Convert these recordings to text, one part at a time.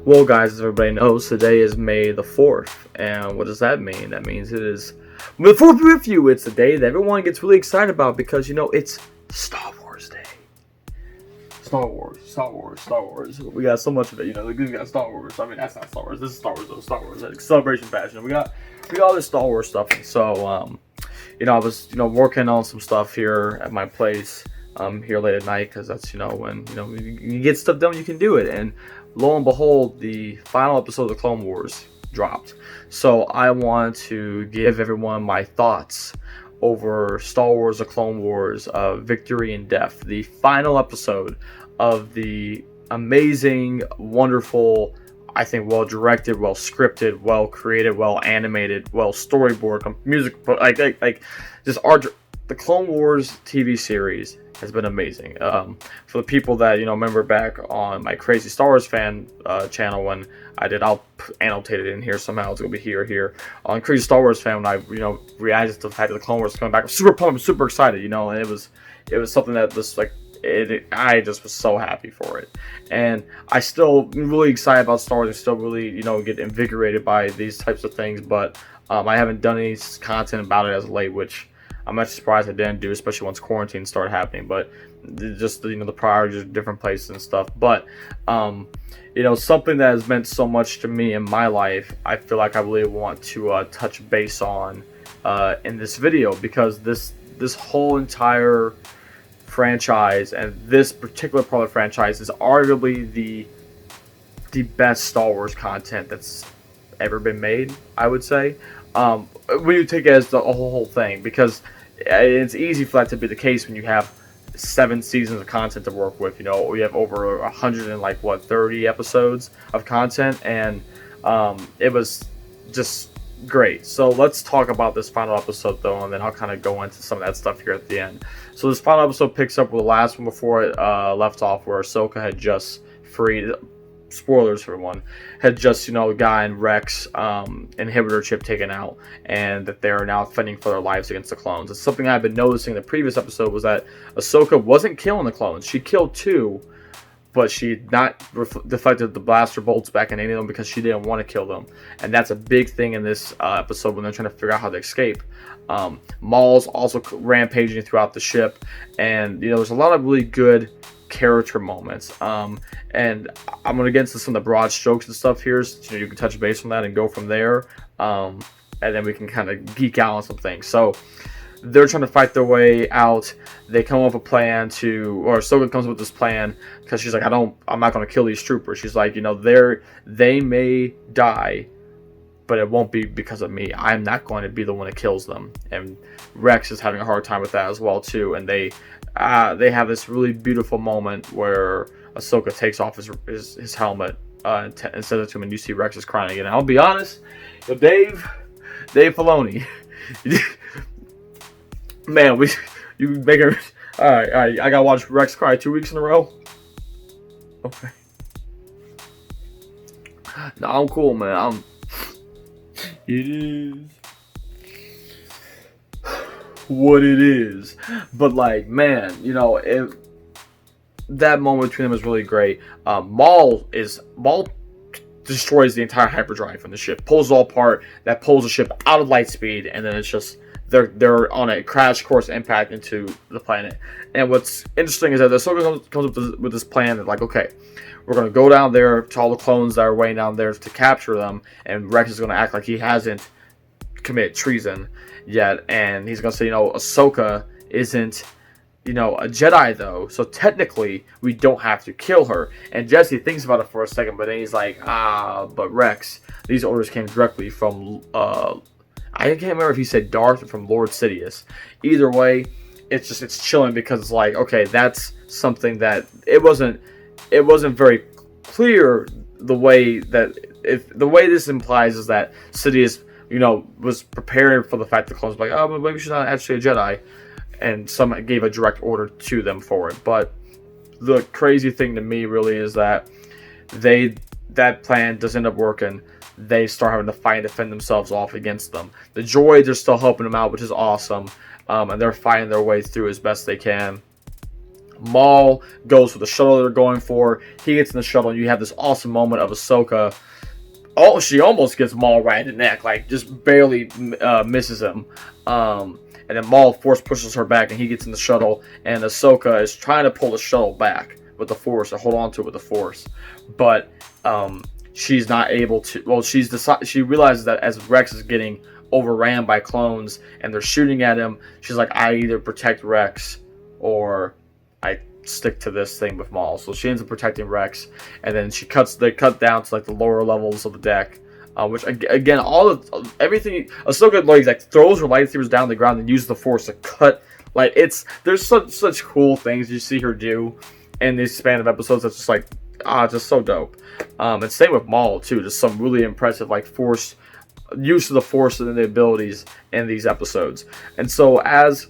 Well, guys, as everybody knows, today is May the 4th. And what does that mean? That means it is the 4th with you. It's the day that everyone gets really excited about because, it's Star Wars Day. Star Wars, Star Wars, Star Wars. We got so much of it, we got Star Wars. I mean, that's not Star Wars. This is Star Wars, though. Star Wars. Like, celebration fashion. We got all this Star Wars stuff. So, I was, working on some stuff here at my place. Here late at night because that's when you get stuff done, you can do it. And lo and behold, the final episode of the Clone Wars dropped. So I want to give everyone my thoughts over Star Wars: The Clone Wars, Victory and Death, the final episode of the amazing, wonderful, I think well directed, well scripted, well created, well animated, well storyboard, music, like just art. The Clone Wars TV series has been amazing. For the people that remember back on my Crazy Star Wars fan channel when I did, I'll annotate it in here somehow. It's gonna be here on Crazy Star Wars fan when I reacted to the fact that the Clone Wars was coming back. I'm super pumped, I'm super excited, and it was something that was like I just was so happy for it, and I still really excited about Star Wars. I still really get invigorated by these types of things, but I haven't done any content about it as of late, which I'm actually surprised I didn't do, especially once quarantine started happening. But just the priorities are different places and stuff. But something that has meant so much to me in my life, I feel like I really want to touch base on in this video, because this whole entire franchise and this particular part of the franchise is arguably the best Star Wars content that's ever been made, I would say. When you take it as the whole thing, because it's easy for that to be the case when you have 7 seasons of content to work with. We have over 130 episodes of content, and it was just great. So let's talk about this final episode though, and then I'll kind of go into some of that stuff here at the end. So this final episode picks up with the last one before it left off, where Ahsoka had just freed. Spoilers for everyone, had just gotten Rex inhibitor chip taken out, and that they're now fighting for their lives against the clones. It's something I've been noticing in the previous episode was that Ahsoka wasn't killing the clones. She killed 2, but she not deflected the blaster bolts back in any of them because she didn't want to kill them. And that's a big thing in this episode when they're trying to figure out how to escape. Maul's also rampaging throughout the ship, and there's a lot of really good character moments, and I'm going to get into some of the broad strokes and stuff here, so you can touch base on that and go from there, and then we can kind of geek out on some things. So they're trying to fight their way out. They come up with a plan or Ahsoka comes up with this plan because she's like, I'm not going to kill these troopers. She's like, they may die, but it won't be because of me. I'm not going to be the one that kills them. And Rex is having a hard time with that as well too, and they have this really beautiful moment where Ahsoka takes off his helmet and says it to him, and you see Rex is crying again. And I'll be honest, Dave Filoni, man, you make her. All right, I gotta watch Rex cry 2 weeks in a row. Okay, no, I'm cool, man. It is what it is, but man, that moment between them is really great. Maul destroys the entire hyperdrive from the ship, pulls it all apart. That pulls the ship out of light speed, and then it's just they're on a crash course impact into the planet. And what's interesting is that the Ahsoka comes up with this plan that okay, we're going to go down there to all the clones that are waiting down there to capture them, and Rex is going to act like he hasn't committed treason yet, and he's going to say, Ahsoka isn't, a Jedi though, so technically we don't have to kill her. And Jesse thinks about it for a second, but then he's like, but Rex, these orders came directly from, I can't remember if he said Darth or from Lord Sidious. Either way, it's chilling because it's like, okay, that's something that it wasn't very clear. The way this implies is that Sidious, was preparing for the fact that the clones were like, but maybe she's not actually a Jedi, and some gave a direct order to them for it. But the crazy thing to me really is that that plan doesn't end up working. They start having to fight and defend themselves off against them. The droids are still helping them out, which is awesome, and they're fighting their way through as best they can. Maul goes for the shuttle they're going for. He gets in the shuttle, and you have this awesome moment of Ahsoka. Oh, she almost gets Maul right in the neck, like just barely misses him. And then Maul force pushes her back, and he gets in the shuttle. And Ahsoka is trying to pull the shuttle back with the Force, to hold on to it with the Force, but she's not able to. Well, she realizes that as Rex is getting overran by clones and they're shooting at him, she's like, I either protect Rex or I stick to this thing with Maul. So she ends up protecting Rex, and then they cut down to like the lower levels of the deck, which again, everything Ahsoka like throws her lightsabers down the ground and uses the Force to cut. Like there's such cool things you see her do in this span of episodes. That's just like just so dope. And same with Maul too. Just some really impressive like Force use of the Force and the abilities in these episodes. And so as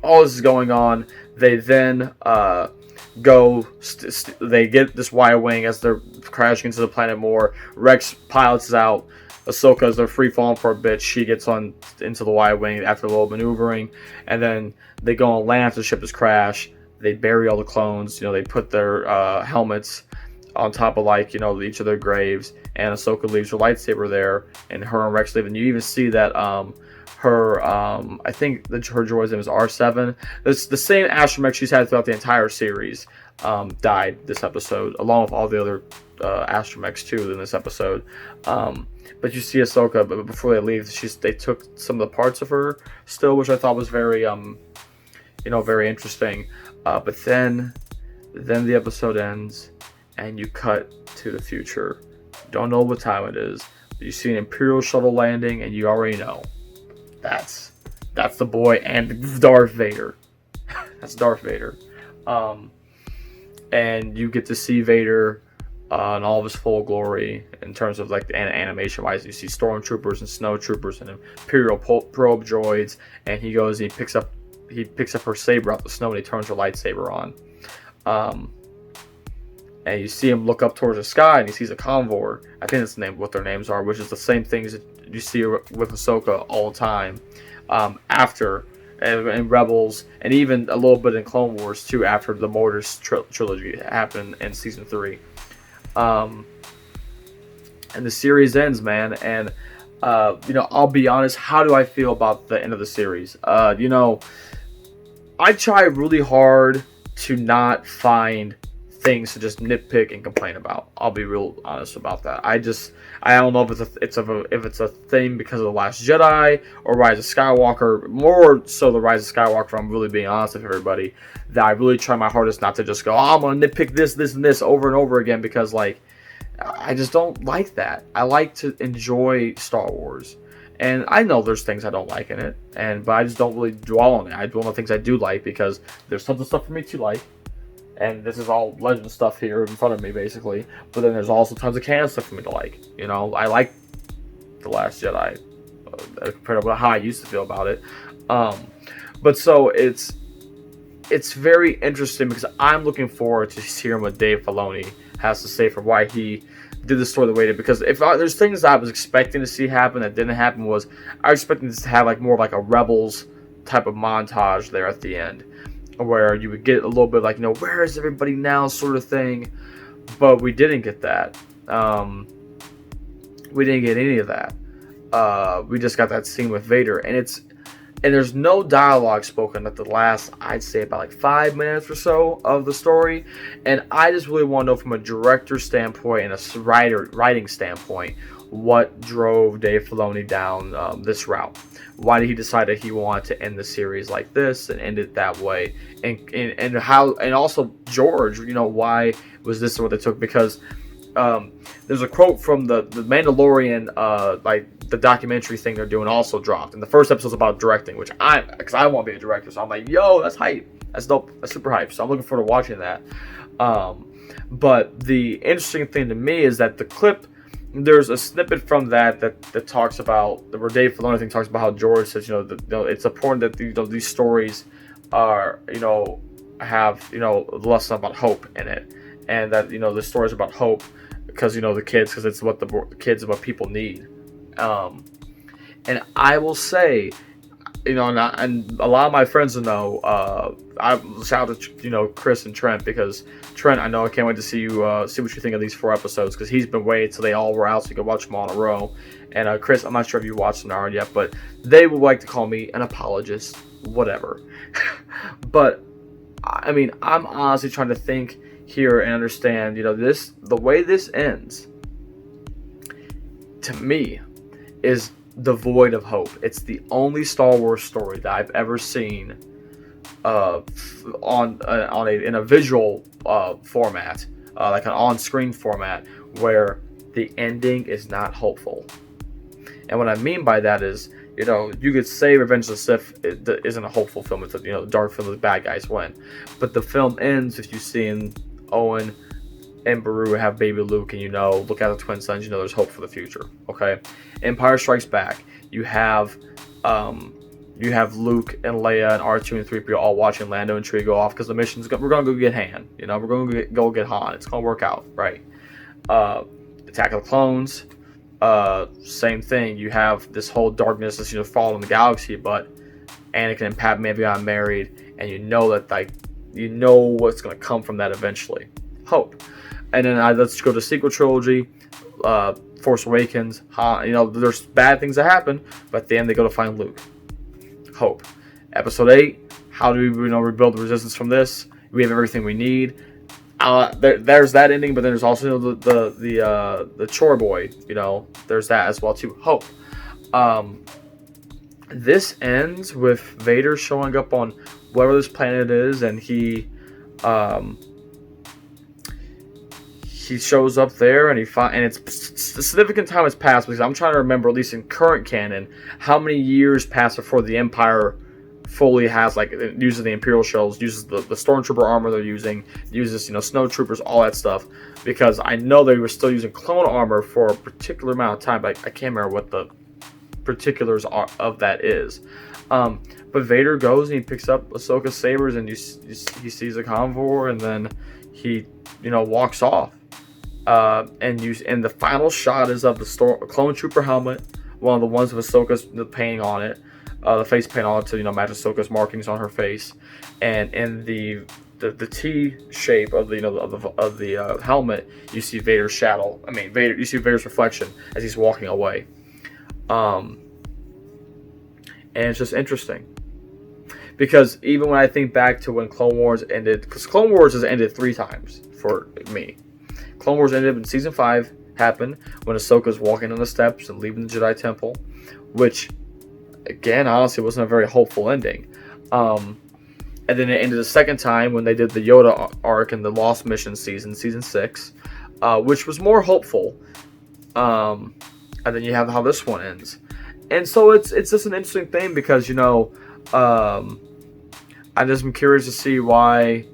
all this is going on, they then they get this Y-wing as they're crashing into the planet more. Rex pilots out. Ahsoka, as they're free falling for a bit, she gets on into the Y-wing after a little maneuvering, and then they go on land after the ship has crashed. They bury all the clones. They put their helmets on top of each of their graves, and Ahsoka leaves her lightsaber there, and her and Rex leave. And you even see that I think her droid's name is R7. It's the same astromech she's had throughout the entire series. Died this episode, along with all the other astromechs too in this episode. But you see Ahsoka, but before they leave, they took some of the parts of her still, which I thought was very very interesting. But then the episode ends, and you cut to the future. Don't know what time it is, but you see an Imperial shuttle landing, and you already know that's the boy and Darth Vader. That's Darth Vader. And you get to see Vader in all of his full glory in terms of like the animation wise. You see stormtroopers and snow troopers and Imperial probe droids, and he goes and he picks up her saber out the snow, and he turns her lightsaber on. And you see him look up towards the sky, and he sees a Convor. I think that's what their names are, which is the same things that you see with Ahsoka all the time. After in Rebels, and even a little bit in Clone Wars too, after the Mortis trilogy happened in season 3. And the series ends, man. And I'll be honest. How do I feel about the end of the series? I try really hard to not find things to just nitpick and complain about. I'll be real honest about that. I don't know if it's a thing because of The Last Jedi or Rise of Skywalker. More so the Rise of Skywalker, if I'm really being honest with everybody, that I really try my hardest not to just go, I'm gonna nitpick this, and this over and over again, because I just don't like that. I like to enjoy Star Wars. And I know there's things I don't like in it, but I just don't really dwell on it. I dwell on the things I do like, because there's tons of stuff for me to like. And this is all Legend stuff here in front of me, basically. But then there's also tons of canon stuff for me to like. I like The Last Jedi compared to how I used to feel about it. But so it's very interesting, because I'm looking forward to hearing what Dave Filoni has to say for why he did the story the way he did. Because there's things that I was expecting to see happen that didn't happen, was I was expecting this to have more of a Rebels type of montage there at the end, where you would get a little bit where is everybody now sort of thing. But we didn't get that. We didn't get any of that. We just got that scene with Vader, and there's no dialogue spoken at the last, I'd say, about 5 minutes or so of the story. And I just really want to know, from a director standpoint and a writing standpoint, what drove Dave Filoni down this route. Why did he decide that he wanted to end the series like this and end it that way? And how, and also George, why was this what they took? Because there's a quote from the Mandalorian, the documentary thing they're doing, also dropped. And the first episode's about directing, because I want to be a director. So I'm like, yo, that's hype. That's dope. That's super hype. So I'm looking forward to watching that. But the interesting thing to me is that the clip, there's a snippet from that talks about, where Dave Filoni talks about how George says, it's important that these stories are, have, a lesson about hope in it, and that, the stories about hope, because, the kids, because it's what the kids and what people need. And I will say, and a lot of my friends know. I shout out to Chris and Trent, because Trent, I know I can't wait to see you see what you think of these 4 episodes, because he's been waiting till they all were out so you could watch them all in a row. And Chris, I'm not sure if you watched them already yet, but they would like to call me an apologist, whatever. But I mean, I'm honestly trying to think here and understand, the way this ends, to me, is devoid of hope. It's the only Star Wars story that I've ever seen in a visual format, like an on-screen format, where the ending is not hopeful. And what I mean by that is, you could say Revenge of the Sith isn't a hopeful film. It's a dark film with the bad guys win, but the film ends with you seeing Owen and Beru have baby Luke, and look at the twin sons. There's hope for the future. Okay, Empire Strikes Back. You have Luke and Leia and R2 and 3PO all watching Lando and Chewie go off, because the mission's we're gonna go get Han. We're gonna go get Han. It's gonna work out, right? Attack of the Clones. Same thing. You have this whole darkness that's following the galaxy, but Anakin and Padme have gotten married, and that what's gonna come from that eventually. Hope. And then let's go to sequel trilogy, Force Awakens. There's bad things that happen, but at the end they go to find Luke. Hope. Episode 8. How do we rebuild the Resistance from this? We have everything we need. There's that ending, but then there's also the chore boy. There's that as well too. Hope. This ends with Vader showing up on whatever this planet is, and he shows up there, and it's a significant time has passed, because I'm trying to remember, at least in current canon, how many years passed before the Empire fully has, it uses the Imperial shells, uses the Stormtrooper armor they're using, uses snow troopers, all that stuff, because I know they were still using clone armor for a particular amount of time, but I can't remember what the particulars of that is. But Vader goes and he picks up Ahsoka's sabers, and he sees a convoy, and then he walks off. And the final shot is of the clone trooper helmet, one of the ones with Ahsoka's painting on it, the face paint on it to match Ahsoka's markings on her face, and in the T shape of the helmet, you see Vader's shadow. You see Vader's reflection as he's walking away. And it's just interesting, because even when I think back to when Clone Wars ended, because Clone Wars has ended 3 times for me. Clone Wars ended when Season 5 happened, when Ahsoka's walking on the steps and leaving the Jedi Temple, which, again, honestly, wasn't a very hopeful ending. And then it ended the second time when they did the Yoda arc in the Lost Mission Season 6, which was more hopeful. And then you have how this one ends. And so it's just an interesting thing, because, I'm just curious to see why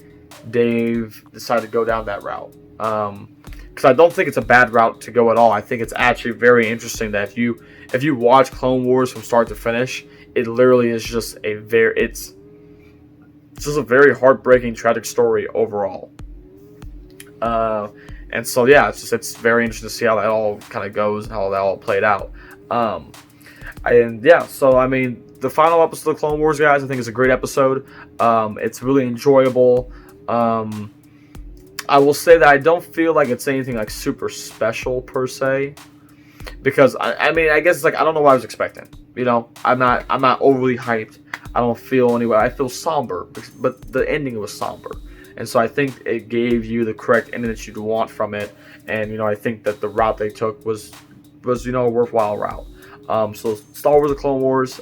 Dave decided to go down that route. Because I don't think it's a bad route to go at all. I think it's actually very interesting that if you watch Clone Wars from start to finish, it literally is just it's just a very heartbreaking, tragic story overall. And so yeah, it's very interesting to see how that all kind of goes and how that all played out. And yeah, so the final episode of Clone Wars, guys, I think is a great episode. It's really enjoyable. I will say that I don't feel like it's anything super special per se, because I guess it's I don't know what I was expecting. I'm not overly hyped. I don't feel anyway. I feel somber, but the ending was somber, and so I think it gave you the correct ending that you'd want from it. And I think that the route they took was a worthwhile route. So Star Wars: The Clone Wars,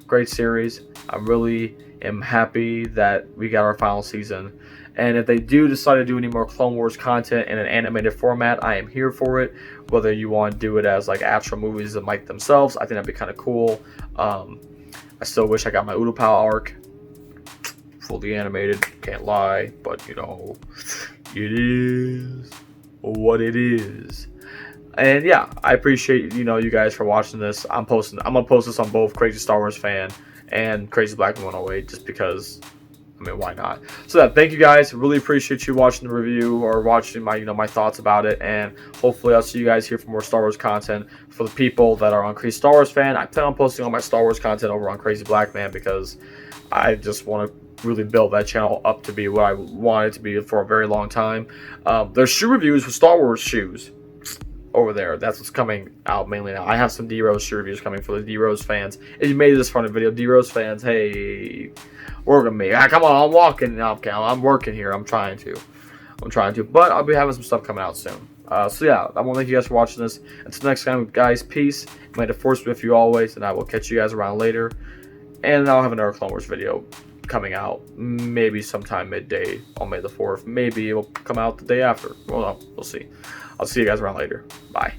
great series. I really am happy that we got our final season. And if they do decide to do any more Clone Wars content in an animated format, I am here for it. Whether you want to do it as actual movies themselves, I think that'd be kind of cool. I still wish I got my Utapau arc fully animated. Can't lie, but it is what it is. And yeah, I appreciate you guys for watching this. I'm gonna post this on both Crazy Star Wars Fan and Crazy Black 108, just because I mean, why not? So yeah, thank you guys. Really appreciate you watching the review or watching my, my thoughts about it. And hopefully I'll see you guys here for more Star Wars content. For the people that are on Crazy Star Wars fan, I plan on posting all my Star Wars content over on Crazy Black Man because I just want to really build that channel up to be what I wanted it to be for a very long time. There's shoe reviews for Star Wars shoes over there. That's what's coming out mainly now. I have some D-Rose shoe reviews coming for the D-Rose fans. If you made this fun of video, D-Rose fans, hey, work with me. Come on, I'm walking now. I'm working here. I'm trying to. But I'll be having some stuff coming out soon. So yeah, I want to thank you guys for watching this. Until next time, guys, peace. May the Force be with you always, and I will catch you guys around later. And I'll have another Clone Wars video coming out maybe sometime midday on May the 4th. Maybe it will come out the day after. Well, no, we'll see. I'll see you guys around later. Bye.